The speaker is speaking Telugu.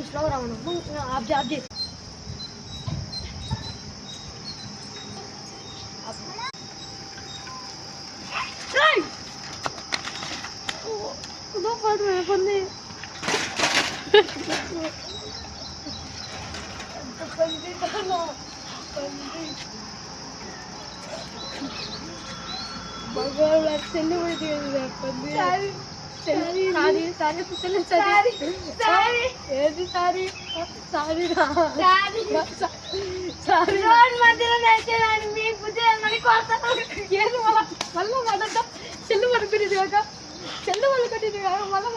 స్లో రావను ఆబ్జెక్ట్ పంది చెల్లి పడితే ఏది సారీ సారీ మధ్యలో ఏది మళ్ళా మొదట చెల్లు పడిపోయింది కాక చెల్లు వాళ్ళు కట్టింది కాక మళ్ళీ